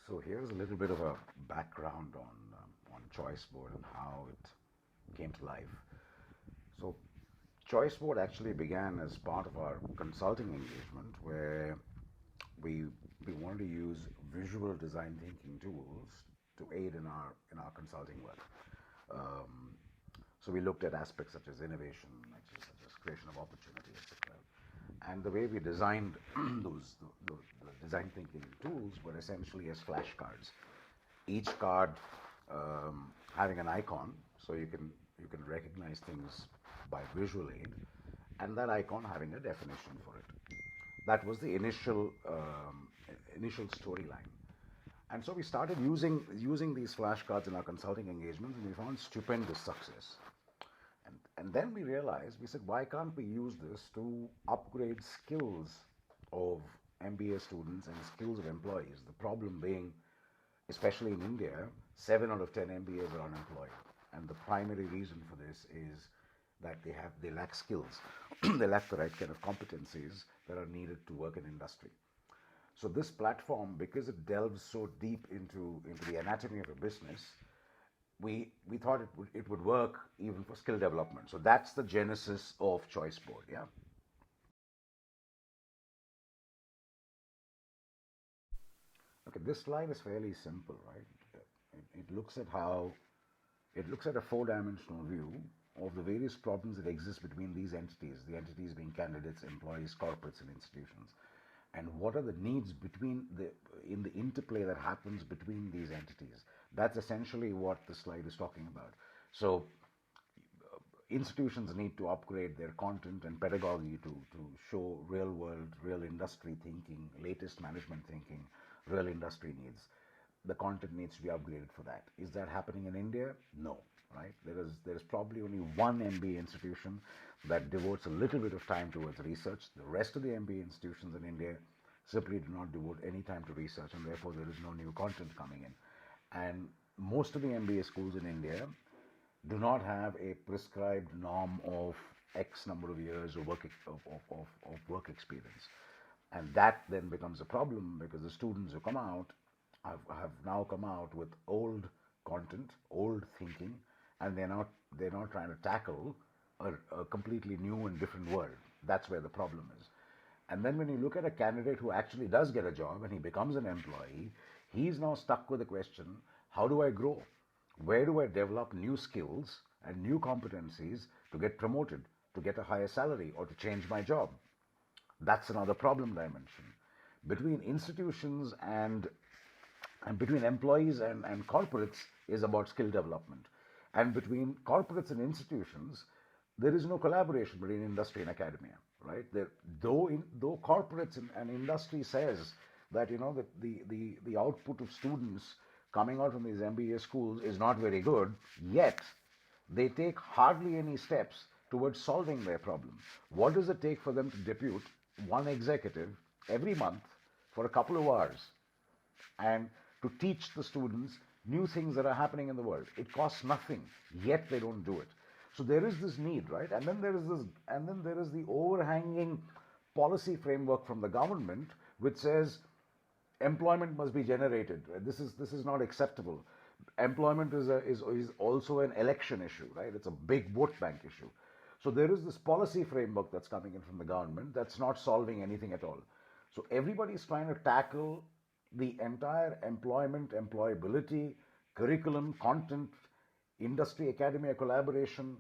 So here's a little bit of a background on Choiceboard and how it came to life. So Choiceboard actually began as part of our consulting engagement, where we we wanted to use visual design thinking tools to aid in our consulting work. Um, so we looked at aspects such as innovation, such as creation of opportunity, etc. And the way we designed the design thinking tools were essentially as flashcards. Each card having an icon, so you can recognize things by visual aid, and that icon having a definition for it. That was the initial storyline. And so we started using these flashcards in our consulting engagements, and we found stupendous success. And then we realized, we said, why can't we use this to upgrade skills of MBA students and skills of employees? The problem being, especially in India, 7 out of 10 MBAs are unemployed. And the primary reason for this is that they lack skills. They lack the right kind of competencies that are needed to work in industry. So this platform, because it delves so deep into the anatomy of a business, we thought it would work even for skill development. So that's the genesis of Choiceboard. Yeah. Okay. This slide is fairly simple, right? It looks at how it looks at a four-dimensional view of the various problems that exist between these entities. The entities being candidates, employees, corporates, and institutions. And what are the needs in the interplay that happens between these entities? That's essentially what the slide is talking about. So institutions need to upgrade their content and pedagogy to show real world, real industry thinking, latest management thinking, real industry needs. The content needs to be upgraded for that. Is that happening in India? No, right? There is probably only one MBA institution that devotes a little bit of time towards research. The rest of the MBA institutions in India simply do not devote any time to research, and therefore there is no new content coming in. And most of the MBA schools in India do not have a prescribed norm of X number of years of work experience. And that then becomes a problem because the students who come out have now come out with old content, old thinking, and they're not trying to tackle a completely new and different world. That's where the problem is. And then when you look at a candidate who actually does get a job and he becomes an employee, he's now stuck with the question, how do I grow? Where do I develop new skills and new competencies to get promoted, to get a higher salary, or to change my job? That's another problem dimension. Between institutions and between employees and corporates is about skill development. And between corporates and institutions, there is no collaboration between industry and academia, right? Though corporates and industry says that that the output of students coming out from these MBA schools is not very good, yet they take hardly any steps towards solving their problem. What does it take for them to depute one executive every month for a couple of hours and to teach the students new things that are happening in the world? It costs nothing, yet they don't do it. So there is this need, right? And then there is the overhanging policy framework from the government which says employment must be generated. This is not acceptable. Employment is also an election issue, right? It's a big vote bank issue. So there is this policy framework that's coming in from the government that's not solving anything at all. So everybody is trying to tackle the entire employment, employability, curriculum, content, industry, academia collaboration,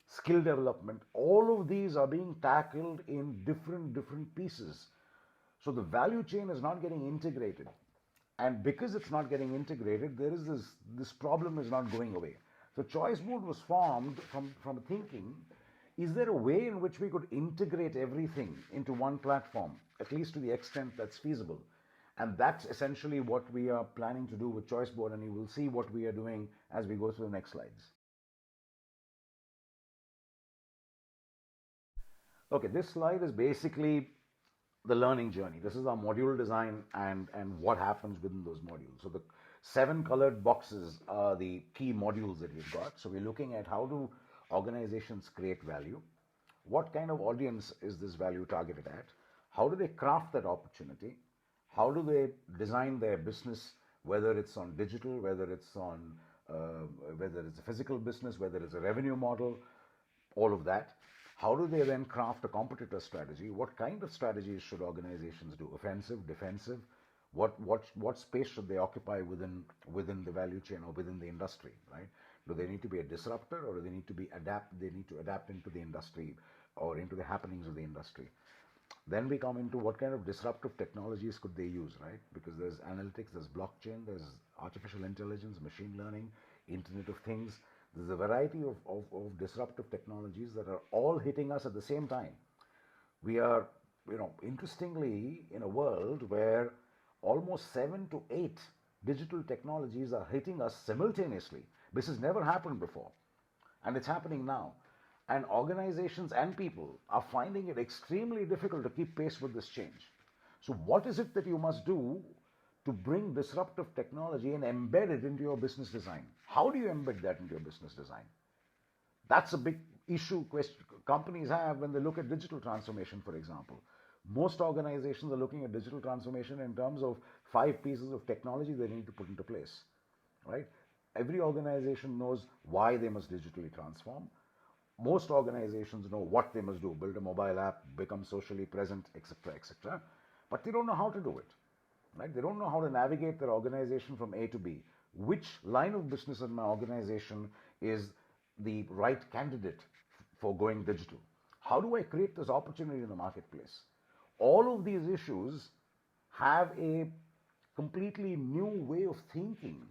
skill development. All of these are being tackled in different pieces. So the value chain is not getting integrated. And because it's not getting integrated, there is this problem is not going away. So Choiceboard was formed from thinking, is there a way in which we could integrate everything into one platform, at least to the extent that's feasible? And that's essentially what we are planning to do with Choiceboard, and you will see what we are doing as we go through the next slides. Okay, this slide is basically the learning journey. This is our module design and what happens within those modules. So the 7 colored boxes are the key modules that we've got. So we're looking at how do organizations create value, what kind of audience is this value targeted at, how do they craft that opportunity, how do they design their business whether it's on digital, uh, whether it's a physical business, whether it's a revenue model, all of that. How do they then craft a competitor strategy? What kind of strategies should organizations do? Offensive, defensive? What space should they occupy within the value chain or within the industry, right? Do they need to be a disruptor, or do they need to be adapt? They need to adapt into the industry or into the happenings of the industry. Then we come into what kind of disruptive technologies could they use, right? Because there's analytics, there's blockchain, there's artificial intelligence, machine learning, Internet of Things. There's a variety of disruptive technologies that are all hitting us at the same time. We are, interestingly, in a world where almost 7 to 8 digital technologies are hitting us simultaneously. This has never happened before, and it's happening now. And organizations and people are finding it extremely difficult to keep pace with this change. So, what is it that you must do to bring disruptive technology and embed it into your business design? How do you embed that into your business design? That's a big issue companies have when they look at digital transformation, for example. Most organizations are looking at digital transformation in terms of 5 pieces of technology they need to put into place, right? Every organization knows why they must digitally transform. Most organizations know what they must do: build a mobile app, become socially present, etc., etc. But they don't know how to do it, right? They don't know how to navigate their organization from A to B. Which line of business in my organization is the right candidate for going digital? How do I create this opportunity in the marketplace? All of these issues have a completely new way of thinking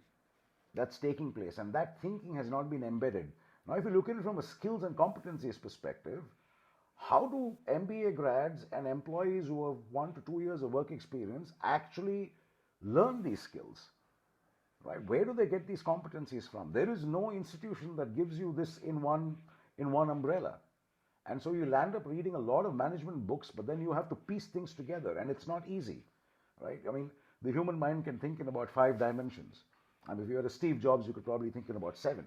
that's taking place, and that thinking has not been embedded. Now, if you look at it from a skills and competencies perspective, how do MBA grads and employees who have 1 to 2 years of work experience actually learn these skills? Right? Where do they get these competencies from? There is no institution that gives you this in one umbrella. And so you land up reading a lot of management books, but then you have to piece things together, and it's not easy, right? I mean, the human mind can think in about 5 dimensions. And if you're a Steve Jobs, you could probably think in about 7.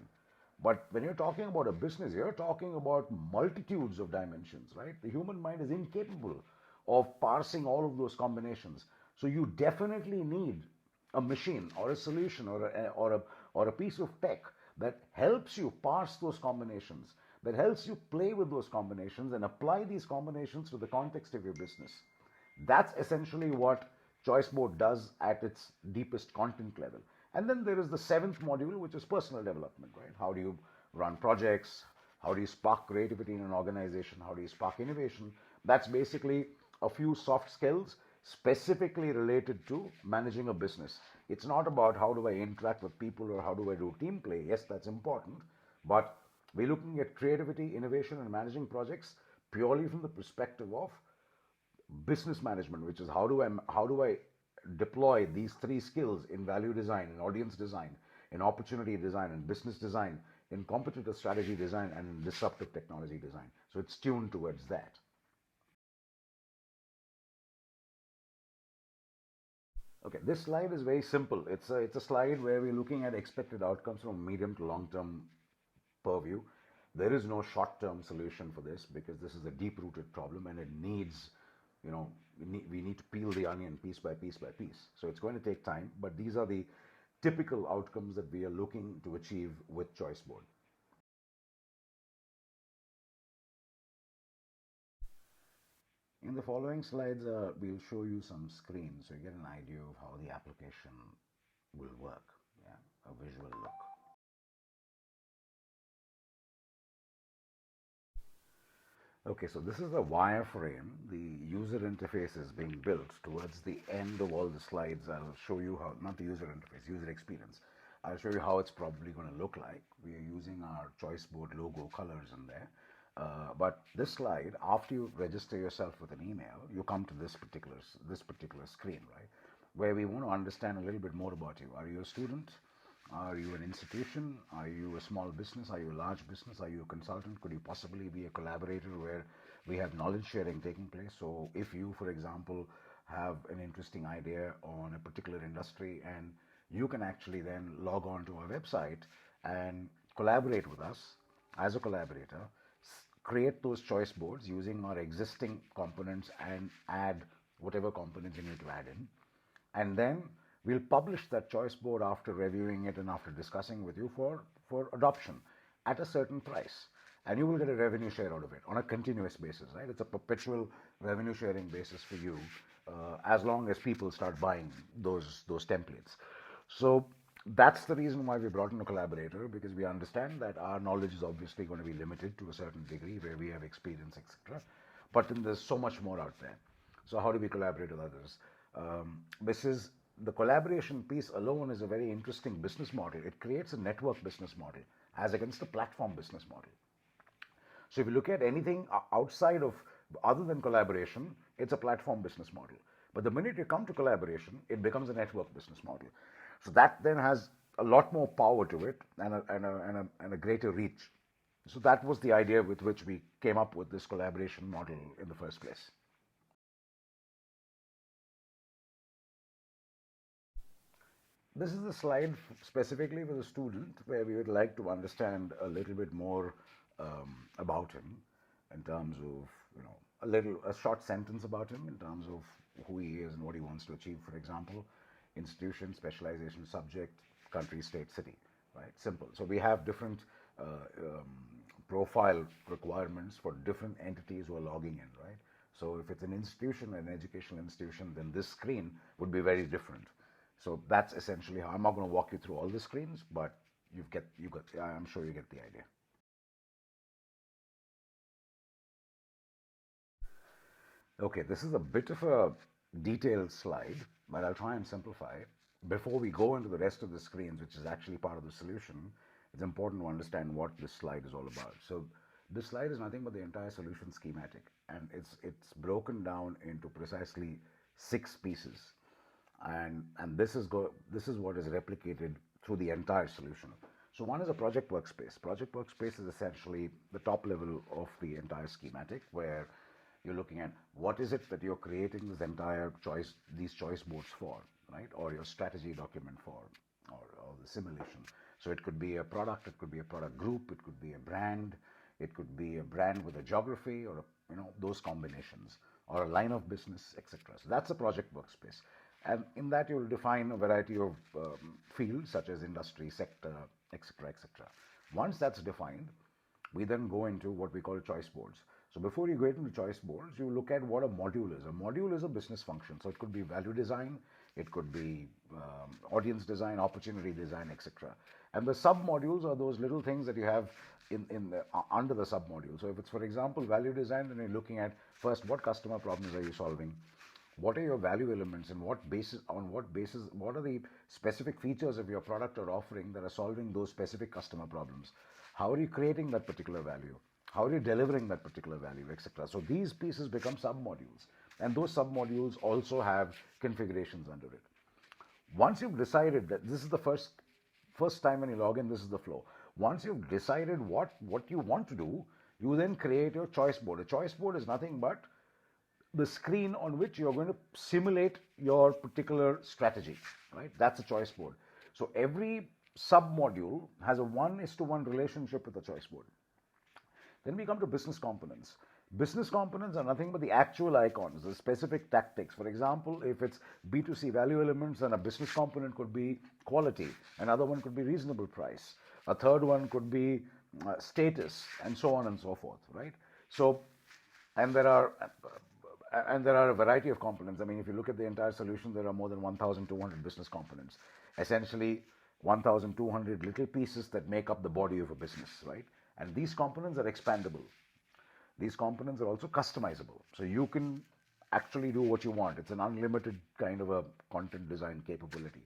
But when you're talking about a business, you're talking about multitudes of dimensions, right? The human mind is incapable of parsing all of those combinations. So you definitely need a machine or a solution or a piece of tech that helps you parse those combinations, that helps you play with those combinations and apply these combinations to the context of your business. That's essentially what Choiceboard does at its deepest content level. And then there is the 7th module, which is personal development, right? How do you run projects? How do you spark creativity in an organization? How do you spark innovation? That's basically a few soft skills specifically related to managing a business. It's not about how do I interact with people or how do I do team play. Yes, that's important. But we're looking at creativity, innovation, and managing projects purely from the perspective of business management, which is how do I deploy these 3 skills in value design, in audience design, in opportunity design, in business design, in competitor strategy design, and in disruptive technology design. So it's tuned towards that. Okay, this slide is very simple. It's a slide where we're looking at expected outcomes from medium to long term purview. There is no short term solution for this because this is a deep rooted problem and it needs, we need to peel the onion piece by piece by piece. So it's going to take time, but these are the typical outcomes that we are looking to achieve with Choiceboard. In the following slides, we'll show you some screens so you get an idea of how the application will work. Yeah, a visual look. Okay, so this is the wireframe. The user interface is being built. Towards the end of all the slides, I'll show you how, not the user interface, user experience. I'll show you how it's probably going to look like. We are using our Choiceboard logo colors in there. But this slide, after you register yourself with an email, you come to this particular screen, right? Where we want to understand a little bit more about you. Are you a student? Are you an institution? Are you a small business? Are you a large business? Are you a consultant? Could you possibly be a collaborator where we have knowledge sharing taking place? So if you, for example, have an interesting idea on a particular industry and you can actually then log on to our website and collaborate with us as a collaborator, create those choice boards using our existing components and add whatever components you need to add in, and then We'll publish that choice board after reviewing it and after discussing with you for adoption at a certain price. And you will get a revenue share out of it on a continuous basis, right? It's a perpetual revenue sharing basis for you as long as people start buying those templates. So that's the reason why we brought in a collaborator, because we understand that our knowledge is obviously going to be limited to a certain degree where we have experience, etc. But then there's so much more out there. So how do we collaborate with others? This is the collaboration piece alone is a very interesting business model. It creates a network business model as against a platform business model. So if you look at anything outside of other than collaboration, it's a platform business model. But the minute you come to collaboration, it becomes a network business model. So that then has a lot more power to it and a greater reach. So that was the idea with which we came up with this collaboration model in the first place. This is the slide specifically for the student where we would like to understand a little bit more about him in terms of, a short sentence about him in terms of who he is and what he wants to achieve. For example, institution, specialization, subject, country, state, city, right? Simple. So we have different profile requirements for different entities who are logging in, right? So if it's an institution, an educational institution, then this screen would be very different. So that's essentially how. I'm not going to walk you through all the screens, but you got. I'm sure you get the idea. Okay, this is a bit of a detailed slide, but I'll try and simplify it. Before we go into the rest of the screens, which is actually part of the solution, it's important to understand what this slide is all about. So this slide is nothing but the entire solution schematic, and it's broken down into precisely 6 pieces, and this is what is replicated through the entire solution. So one is a project workspace. Project workspace is essentially the top level of the entire schematic, where you're looking at what is it that you're creating this entire these choice boards for, right? Or your strategy document for, or the simulation. So it could be a product, it could be a product group, it could be a brand, it could be a brand with a geography, or those combinations, or a line of business, etc. So that's a project workspace, and in that you'll define a variety of fields such as industry, sector, etc., etc. Once that's defined, we then go into what we call choice boards. So before you get into choice boards, you look at what a module is. A module is a business function. So it could be value design, it could be audience design, opportunity design, etc. And the sub modules are those little things that you have under the sub module. So if it's, for example, value design, then you're looking at first what customer problems are you solving, what are your value elements, and what are the specific features of your product or offering that are solving those specific customer problems. How are you creating that particular value, how are you delivering that particular value, etc. So these pieces become sub modules, and those sub modules also have configurations under it. Once you've decided that this is the first time when you log in, this is the flow. Once you've decided what you want to do, you then create your choice board. A choice board is nothing but the screen on which you're going to simulate your particular strategy, right? That's a choice board. So every sub module has a 1:1 relationship with the choice board. Then we come to business components. Business components are nothing but the actual icons, the specific tactics. For example, if it's B2C value elements, then a business component could be quality, another one could be reasonable price, a third one could be status, and so on and so forth, right? So, and there are a variety of components. I mean, if you look at the entire solution, there are more than 1,200 business components. Essentially, 1,200 little pieces that make up the body of a business, right? And these components are expandable. These components are also customizable. So you can actually do what you want. It's an unlimited kind of a content design capability.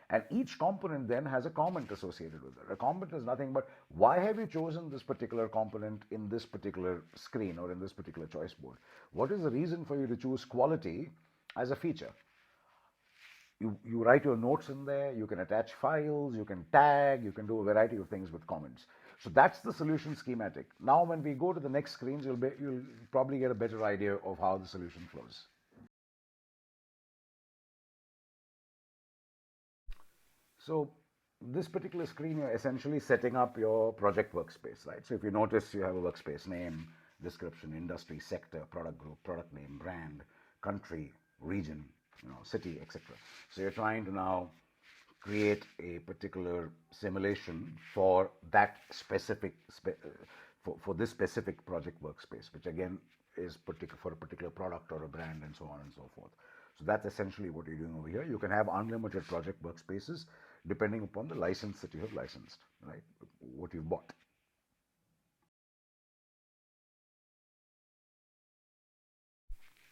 And each component then has a comment associated with it. A comment is nothing but why have you chosen this particular component in this particular screen or in this particular choice board? What is the reason for you to choose quality as a feature? You write your notes in there, you can attach files, you can tag, you can do a variety of things with comments. So that's the solution schematic. Now when we go to the next screens, you'll probably get a better idea of how the solution flows. So this particular screen, you're essentially setting up your project workspace, right? So if you notice, you have a workspace name, description, industry, sector, product group, product name, brand, country, region, city, etc. So you're trying to now create a particular simulation for that specific for this specific project workspace, which again is for a particular product or a brand and so on and so forth. So that's essentially what you're doing over here. You can have unlimited project workspaces depending upon the license that you have licensed, right? What you've bought.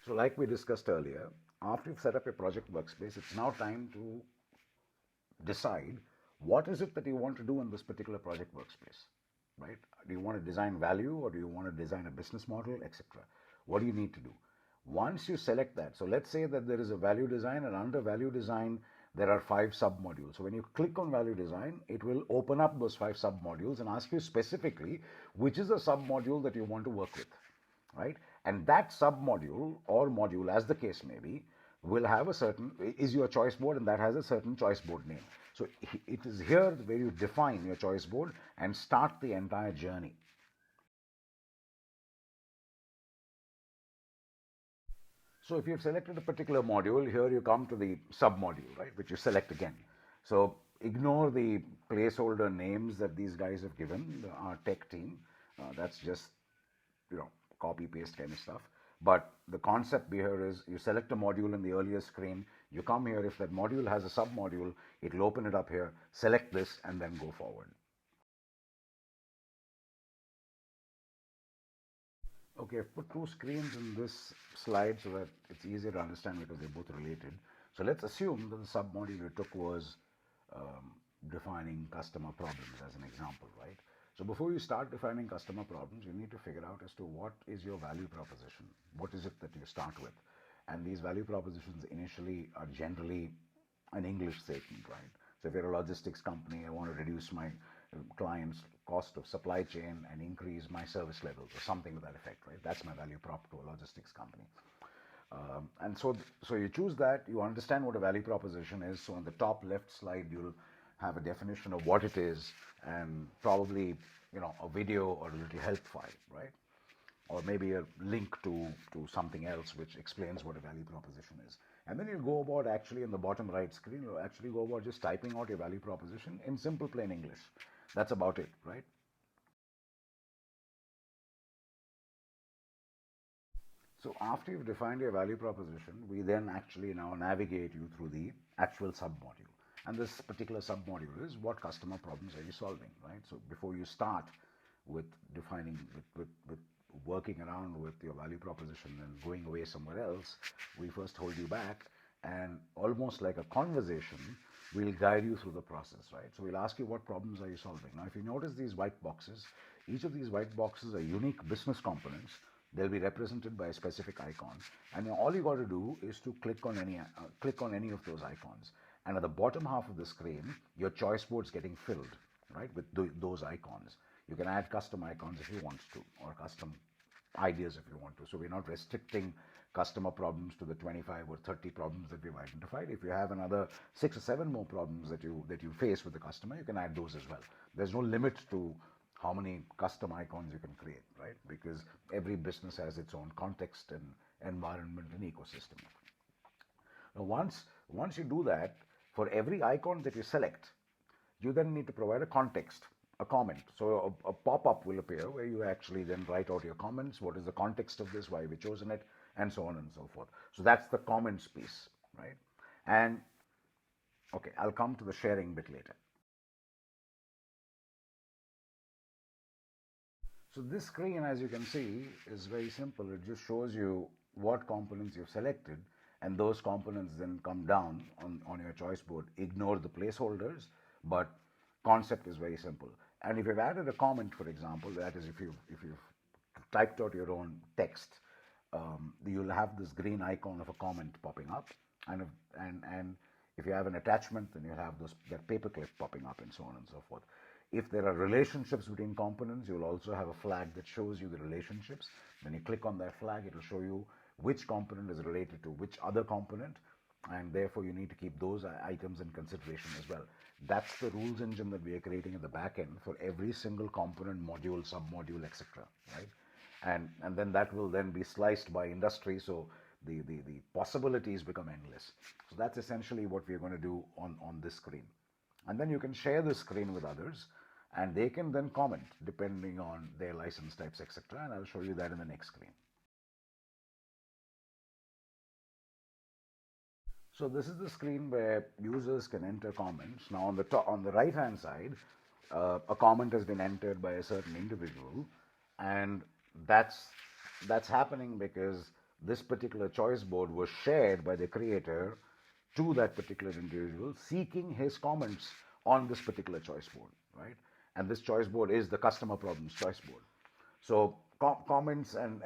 So like we discussed earlier, after you've set up your project workspace, it's now time to decide what is it that you want to do in this particular project workspace, right? Do you want to design value or do you want to design a business model, etc.? What do you need to do? Once you select that, so let's say that there is a value design, and under value design there are 5 sub-modules. So when you click on value design, it will open up those 5 sub-modules and ask you specifically which is the sub-module that you want to work with, right? And that sub-module or module, as the case may be, will have a certain, is your choice board, and that has a certain choice board name. So it is here where you define your choice board and start the entire journey. So if you've selected a particular module, here you come to the sub-module, right, which you select again. So ignore the placeholder names that these guys have given, our tech team. That's just, you know, copy paste kind of stuff. But the concept here is you select a module in the earlier screen, you come here, if that module has a sub-module, it'll open it up here, select this, and then go forward. Okay, I've put 2 screens in this slide so that it's easier to understand because they're both related. So let's assume that the sub-module you took was defining customer problems as an example, right? So before you start defining customer problems, you need to figure out as to what is your value proposition. What is it that you start with? And these value propositions initially are generally an English statement, right? So if you're a logistics company, I want to reduce my clients' cost of supply chain and increase my service levels or something to that effect, right? That's my value prop to a logistics company. And so you choose that, you understand what a value proposition is. So on the top left slide, you'll have a definition of what it is and probably, a video or a little help file, right? Or maybe a link to something else which explains what a value proposition is. And then you go about actually in the bottom right screen, you actually go about just typing out your value proposition in simple plain English. That's about it, right? So after you've defined your value proposition, we then actually now navigate you through the actual sub-module. And this particular sub-module is what customer problems are you solving, right? So before you start with defining, with working around with your value proposition and going away somewhere else, we first hold you back and almost like a conversation, we'll guide you through the process, right? So we'll ask you what problems are you solving. Now, if you notice these white boxes, each of these white boxes are unique business components. They'll be represented by a specific icon, and all you got to do is to click on any of those icons. And at the bottom half of the screen, your choice board's getting filled, right, with those icons. You can add custom icons if you want to, or custom ideas if you want to. So we're not restricting customer problems to the 25 or 30 problems that we've identified. If you have another 6 or 7 more problems that you face with the customer, you can add those as well. There's no limit to how many custom icons you can create, right? Because every business has its own context and environment and ecosystem. Now, once you do that, for every icon that you select, you then need to provide a context, a comment. So a pop-up will appear where you actually then write out your comments. What is the context of this? Why we chosen it? And so on and so forth. So that's the comments piece, right? And okay, I'll come to the sharing bit later. So this screen, as you can see, is very simple. It just shows you what components you've selected, and those components then come down on your choice board. Ignore the placeholders, but concept is very simple. And if you've added a comment, for example, that is if you've typed out your own text, you'll have this green icon of a comment popping up, and if you have an attachment, then you'll have that paperclip popping up, and so on and so forth. If there are relationships between components, you'll also have a flag that shows you the relationships. When you click on that flag, it will show you which component is related to which other component, and therefore you need to keep those items in consideration as well. That's the rules engine that we are creating at the back end for every single component, module, sub-module, etc. Right? And then that will then be sliced by industry. So The possibilities become endless. So that's essentially what we're going to do on this screen. And then you can share the screen with others, and they can then comment depending on their license types, etc. And I'll show you that in the next screen. So this is the screen where users can enter comments. Now on the top, on the right hand side, a comment has been entered by a certain individual, and that's that's happening because this particular choice board was shared by the creator to that particular individual seeking his comments on this particular choice board, right? And this choice board is the customer problems choice board. So comments and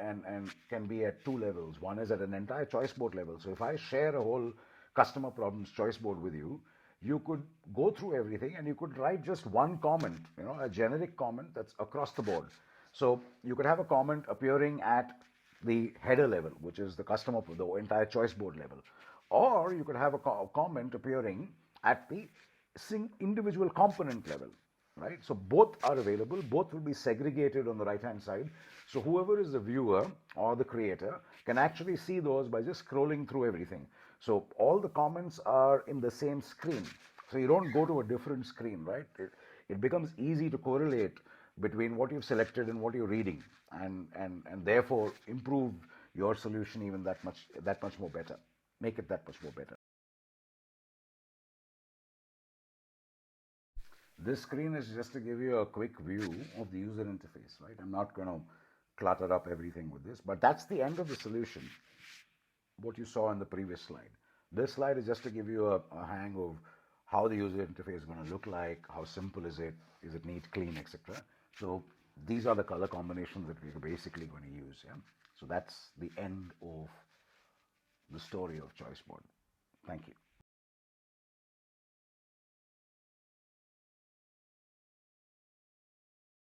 can be at two levels. One is at an entire choice board level. So if I share a whole customer problems choice board with you, you could go through everything and you could write just one comment, a generic comment that's across the board. So you could have a comment appearing at the header level, which is the entire choice board level, or you could have a comment appearing at the individual component level, right? So both are available, both will be segregated on the right hand side. So whoever is the viewer or the creator can actually see those by just scrolling through everything. So all the comments are in the same screen. So you don't go to a different screen, right? It becomes easy to correlate between what you've selected and what you're reading, and therefore improve your solution even that much more better. Make it that much more better. This screen is just to give you a quick view of the user interface, right? I'm not going to clutter up everything with this, but that's the end of the solution, what you saw in the previous slide. This slide is just to give you a hang of how the user interface is going to look like, how simple is it neat, clean, etc. So these are the color combinations that we're basically going to use. Yeah? So that's the end of the story of Choiceboard. Thank you.